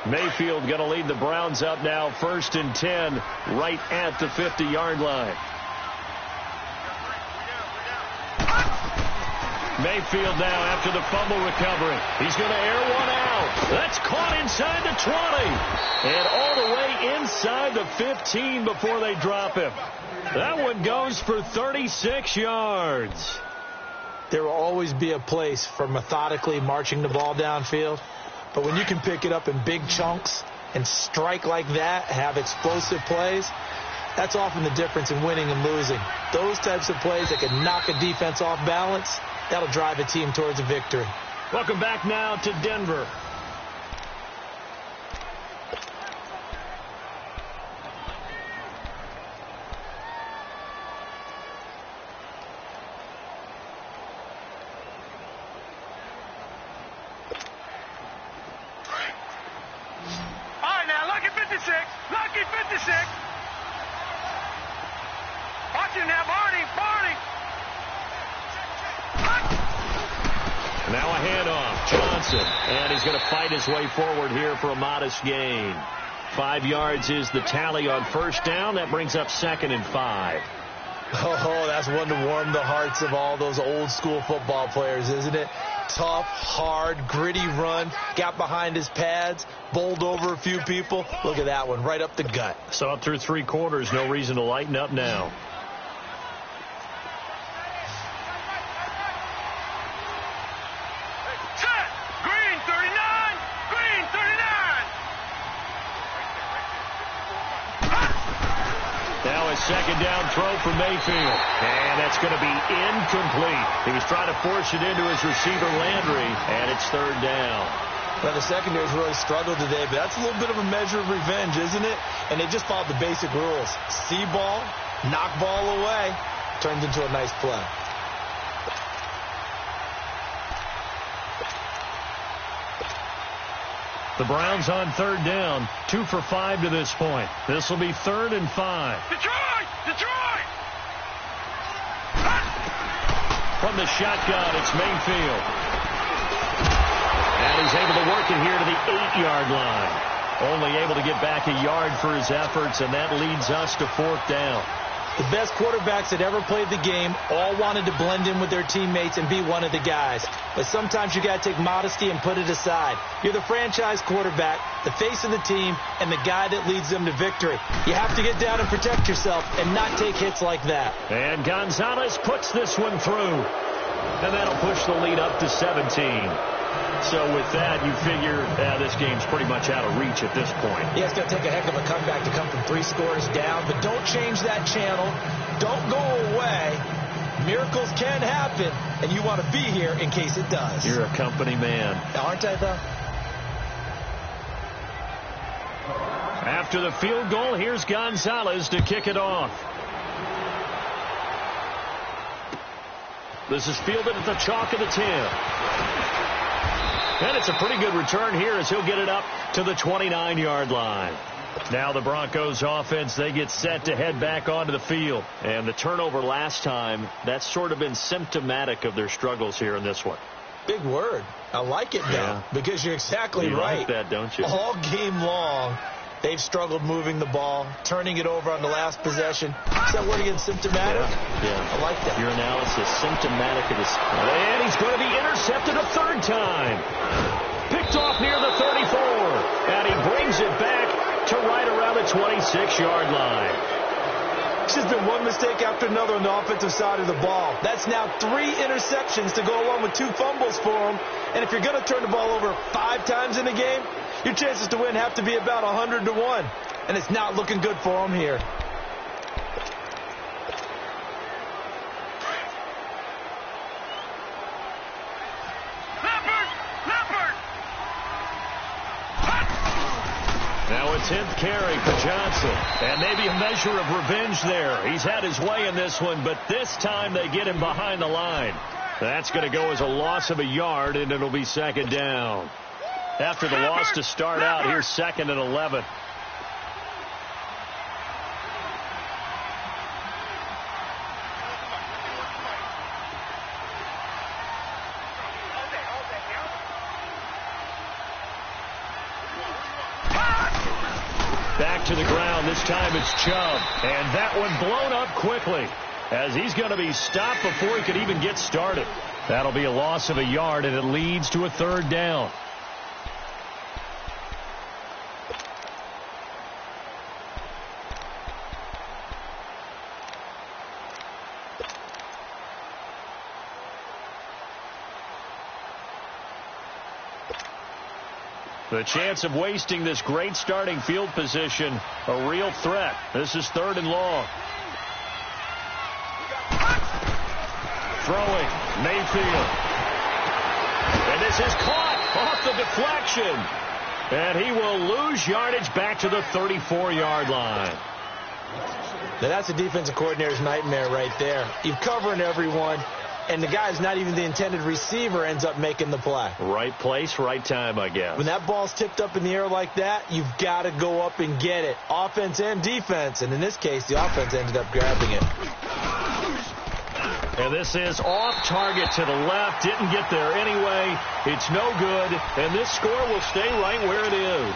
[SPEAKER 2] Mayfield going to lead the Browns up now 1st and 10 right at the 50-yard line. Mayfield now after the fumble recovery. He's going to air one out. That's caught inside the 20. And all the way inside the 15 before they drop him. That one goes for 36 yards.
[SPEAKER 4] There will always be a place for methodically marching the ball downfield. But when you can pick it up in big chunks and strike like that, have explosive plays, that's often the difference in winning and losing. Those types of plays that can knock a defense off balance, that'll drive a team towards a victory.
[SPEAKER 2] Welcome back now to Denver.
[SPEAKER 3] Lucky 56. Watch him now, Barney.
[SPEAKER 2] Now a handoff. Johnson. And he's going to fight his way forward here for a modest gain. 5 yards is the tally on first down. That brings up 2nd and 5.
[SPEAKER 4] Oh, that's one to warm the hearts of all those old school football players, isn't it? Tough, hard, gritty run. Got behind his pads, bowled over a few people. Look at that one, right up the gut.
[SPEAKER 2] Saw it through 3 quarters. No reason to lighten up now. Second down throw for Mayfield. And that's going to be incomplete. He was trying to force it into his receiver, Landry, and it's 3rd down.
[SPEAKER 4] Well, the secondary's really struggled today, but that's a little bit of a measure of revenge, isn't it? And they just followed the basic rules. See ball, knock ball away, turns into a nice play.
[SPEAKER 2] The Browns on 3rd down, 2 for 5 to this point. This will be 3rd and 5.
[SPEAKER 3] Detroit!
[SPEAKER 2] From the shotgun, it's Mayfield. And he's able to work it here to the 8-yard line. Only able to get back a yard for his efforts, and that leads us to 4th down.
[SPEAKER 4] The best quarterbacks that ever played the game all wanted to blend in with their teammates and be one of the guys. But sometimes you got to take modesty and put it aside. You're the franchise quarterback, the face of the team, and the guy that leads them to victory. You have to get down and protect yourself and not take hits like that.
[SPEAKER 2] And Gonzalez puts this one through. And that'll push the lead up to 17. So with that, you figure this game's pretty much out of reach at this point.
[SPEAKER 4] Yeah, it's going to take a heck of a comeback to come from 3 scores down. But don't change that channel. Don't go away. Miracles can happen, and you want to be here in case it does.
[SPEAKER 2] You're a company man.
[SPEAKER 4] Aren't I, though?
[SPEAKER 2] After the field goal, here's Gonzalez to kick it off. This is fielded at the chalk of the 10. And it's a pretty good return here as he'll get it up to the 29-yard line. Now the Broncos offense, they get set to head back onto the field. And the turnover last time, that's sort of been symptomatic of their struggles here in this one.
[SPEAKER 4] Big word. I like it, though, because you're exactly right.
[SPEAKER 2] You like that, don't you?
[SPEAKER 4] All game long, they've struggled moving the ball, turning it over on the last possession. Is that word again, symptomatic?
[SPEAKER 2] Yeah.
[SPEAKER 4] I like that.
[SPEAKER 2] Your analysis, symptomatic of this. And he's going to be intercepted a 3rd time. Picked off near the 34. And he brings it back to right around the 26-yard line.
[SPEAKER 4] It's just been one mistake after another on the offensive side of the ball. That's now 3 interceptions to go along with 2 fumbles for him. And if you're going to turn the ball over 5 times in a game, your chances to win have to be about 100 to 1. And it's not looking good for him here.
[SPEAKER 2] Now a 10th carry for Johnson. And maybe a measure of revenge there. He's had his way in this one, but this time they get him behind the line. That's going to go as a loss of a yard, and it'll be 2nd down. After the loss to start out, here's 2nd and 11. Back to the ground. This time it's Chubb. And that one blown up quickly as he's going to be stopped before he could even get started. That'll be a loss of a yard, and it leads to a third down. The chance of wasting this great starting field position, a real threat. This is 3rd and long. Throwing, Mayfield. And this is caught off the deflection. And he will lose yardage back to the 34-yard line.
[SPEAKER 4] Now that's a defensive coordinator's nightmare right there. You're covering everyone, and the guy's not even the intended receiver ends up making the play.
[SPEAKER 2] Right place, right time, I guess.
[SPEAKER 4] When that ball's tipped up in the air like that, you've got to go up and get it. Offense and defense. And in this case, the offense ended up grabbing it.
[SPEAKER 2] And this is off target to the left. Didn't get there anyway. It's no good. And this score will stay right where it is.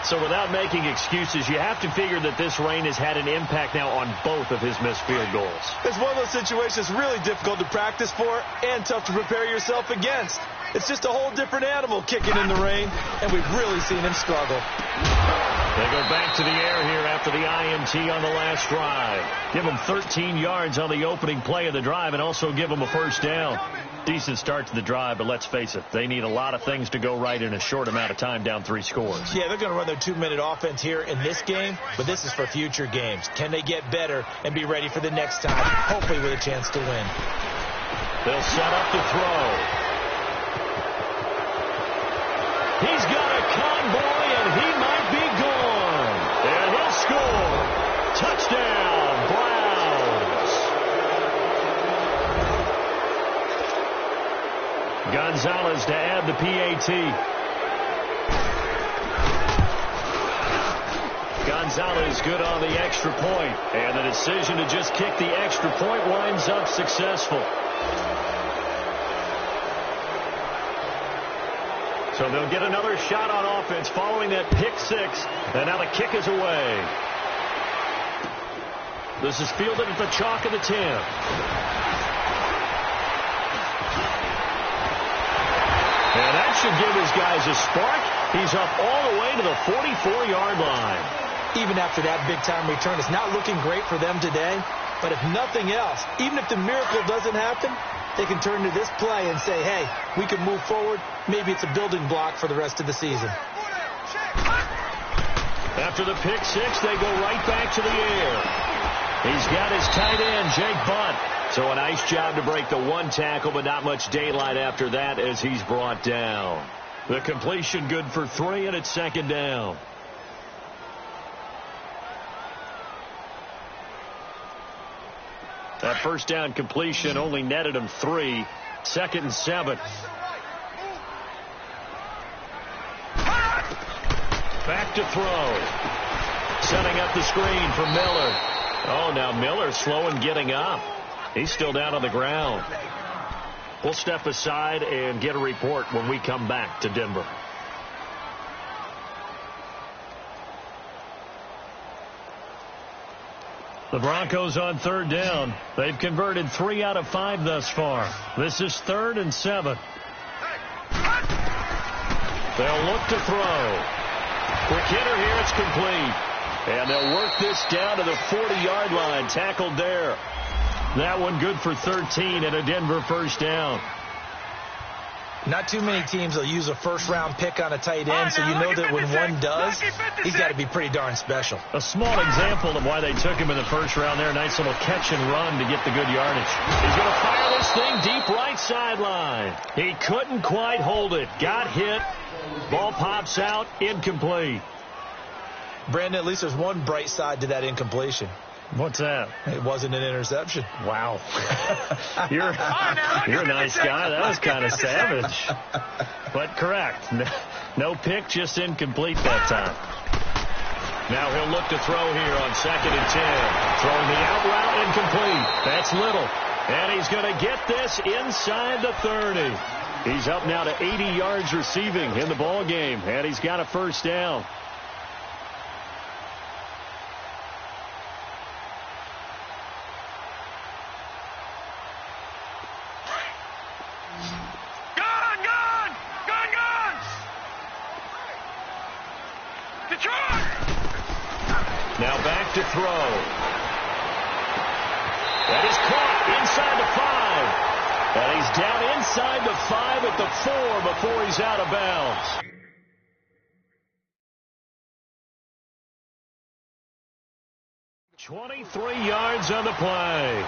[SPEAKER 2] So without making excuses, you have to figure that this rain has had an impact now on both of his missed field goals.
[SPEAKER 4] It's one of those situations really difficult to practice for and tough to prepare yourself against. It's just a whole different animal kicking in the rain, and we've really seen him struggle.
[SPEAKER 2] They go back to the air here after the INT on the last drive. Give them 13 yards on the opening play of the drive and also give them a first down. Decent start to the drive, but let's face it, they need a lot of things to go right in a short amount of time down 3 scores.
[SPEAKER 4] Yeah, they're going to run their 2-minute offense here in this game, but this is for future games. Can they get better and be ready for the next time, hopefully with a chance to win?
[SPEAKER 2] They'll set up to throw. He's got a convoy, and he might be gone. And he'll score. Touchdown, Browns. Gonzalez to add the PAT. Gonzalez good on the extra point. And the decision to just kick the extra point winds up successful. So they'll get another shot on offense following that pick 6. And now the kick is away. This is fielded at the chalk of the 10. And that should give his guys a spark. He's up all the way to the 44-yard line.
[SPEAKER 4] Even after that big-time return, it's not looking great for them today. But if nothing else, even if the miracle doesn't happen, they can turn to this play and say, hey, we can move forward. Maybe it's a building block for the rest of the season.
[SPEAKER 2] After the pick 6, they go right back to the air. He's got his tight end, Jake Bunt. So a nice job to break the 1 tackle, but not much daylight after that as he's brought down. The completion good for 3, and it's 2nd down. That first down completion only netted him 3. 2nd and 7. Back to throw. Setting up the screen for Miller. Oh, now Miller slow in getting up. He's still down on the ground. We'll step aside and get a report when we come back to Denver. The Broncos on 3rd down. They've converted 3 out of 5 thus far. This is 3rd and 7. They'll look to throw. Quick hitter here. It's complete. And they'll work this down to the 40-yard line. Tackled there. That one good for 13 and a Denver first down.
[SPEAKER 4] Not too many teams will use a first-round pick on a tight end, so you know that when one does, he's got to be pretty darn special.
[SPEAKER 2] A small example of why they took him in the first round there. Nice little catch and run to get the good yardage. He's going to fire this thing deep right sideline. He couldn't quite hold it. Got hit. Ball pops out. Incomplete.
[SPEAKER 4] Brandon, at least there's one bright side to that incompletion.
[SPEAKER 2] What's that?
[SPEAKER 4] It wasn't an interception.
[SPEAKER 2] Wow. You're a nice guy. That was kind of savage. But correct. No pick, just incomplete that time. Now he'll look to throw here on 2nd and 10. Throwing the out route, incomplete. That's Little. And he's going to get this inside the 30. He's up now to 80 yards receiving in the ball game. And he's got a first down.
[SPEAKER 3] Detroit!
[SPEAKER 2] Now back to throw. That is caught inside the 5. And he's down inside the 5 at the 4 before he's out of bounds. "23 yards on the play.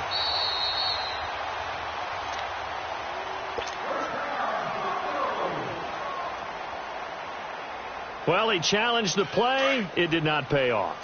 [SPEAKER 2] Well, he challenged the play. It did not pay off.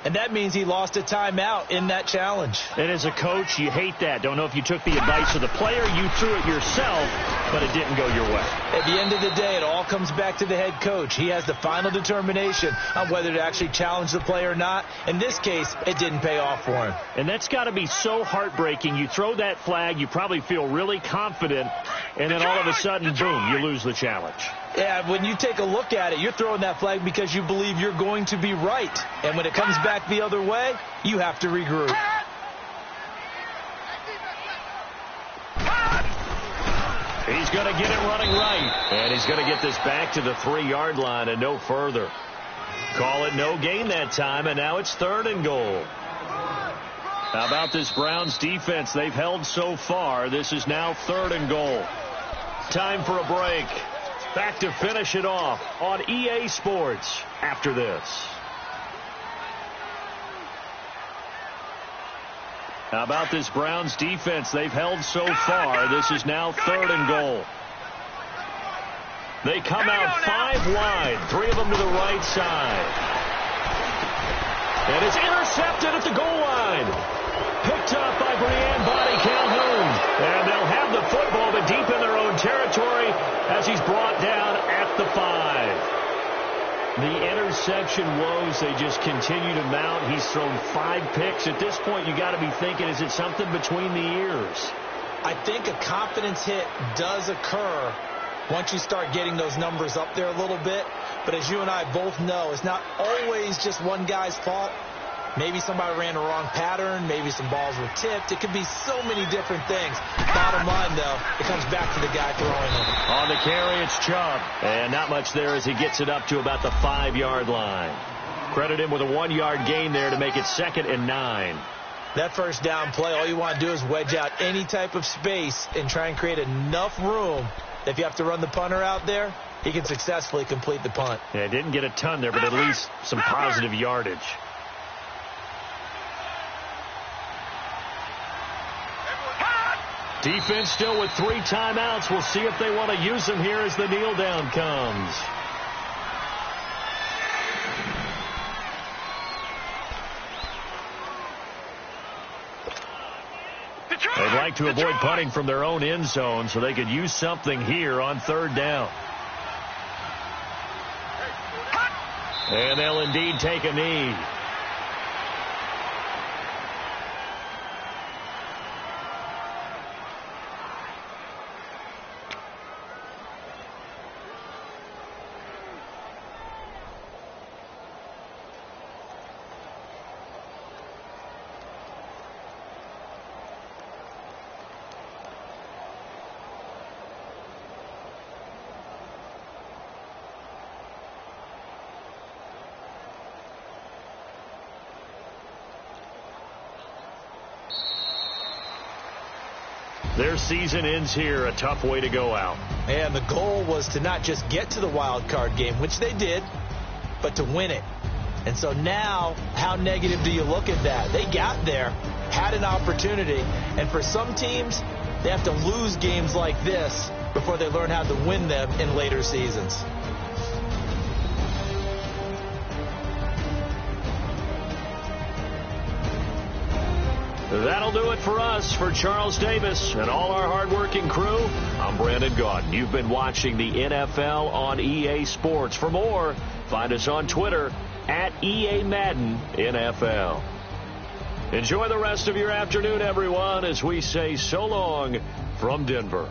[SPEAKER 4] And that means he lost a timeout in that challenge.
[SPEAKER 2] And as a coach, you hate that. Don't know if you took the advice of the player. You threw it yourself, but it didn't go your way.
[SPEAKER 4] At the end of the day, it all comes back to the head coach. He has the final determination on whether to actually challenge the play or not. In this case, it didn't pay off for him.
[SPEAKER 2] And that's got to be so heartbreaking. You throw that flag, you probably feel really confident, and then all of a sudden, boom, you lose the challenge.
[SPEAKER 4] Yeah, when you take a look at it, you're throwing that flag because you believe you're going to be right. And when it comes back the other way, you have to regroup.
[SPEAKER 2] He's going to get it running right. And he's going to get this back to the 3-yard line and no further. Call it no gain that time, and now it's 3rd and goal. How about this Browns defense? They've held so far. This is now 3rd and goal. Time for a break. Back to finish it off on EA Sports after this. How about this Browns defense? They've held so far. This is now 3rd and goal. They come out 5 wide, 3 of them to the right side. And it's intercepted at the goal line. Picked up by Brianne Body Calhoun. And they'll have the football, but deep in their own territory as he's brought down at the 5. The interception woes, they just continue to mount. He's thrown 5 picks. At this point, you got to be thinking, is it something between the ears?
[SPEAKER 4] I think a confidence hit does occur once you start getting those numbers up there a little bit. But as you and I both know, it's not always just one guy's fault. Maybe somebody ran the wrong pattern. Maybe some balls were tipped. It could be so many different things. Bottom line, though, it comes back to the guy throwing them.
[SPEAKER 2] On the carry, it's Chubb. And not much there as he gets it up to about the 5-yard line. Credit him with a 1-yard gain there to make it 2nd and 9.
[SPEAKER 4] That first down play, all you want to do is wedge out any type of space and try and create enough room that if you have to run the punter out there, he can successfully complete the punt.
[SPEAKER 2] Yeah, didn't get a ton there, but at least some positive yardage. Defense still with 3 timeouts. We'll see if they want to use them here as the kneel down comes. They'd like to avoid punting from their own end zone so they could use something here on 3rd down. And they'll indeed take a knee. Their season ends here. A tough way to go out.
[SPEAKER 4] And the goal was to not just get to the wild card game, which they did, but to win it. And so now, how negative do you look at that? They got there, had an opportunity, and for some teams, they have to lose games like this before they learn how to win them in later seasons.
[SPEAKER 2] That'll do it for us. For Charles Davis and all our hardworking crew, I'm Brandon Gaudin. You've been watching the NFL on EA Sports. For more, find us on Twitter at EA Madden NFL. Enjoy the rest of your afternoon, everyone, as we say so long from Denver.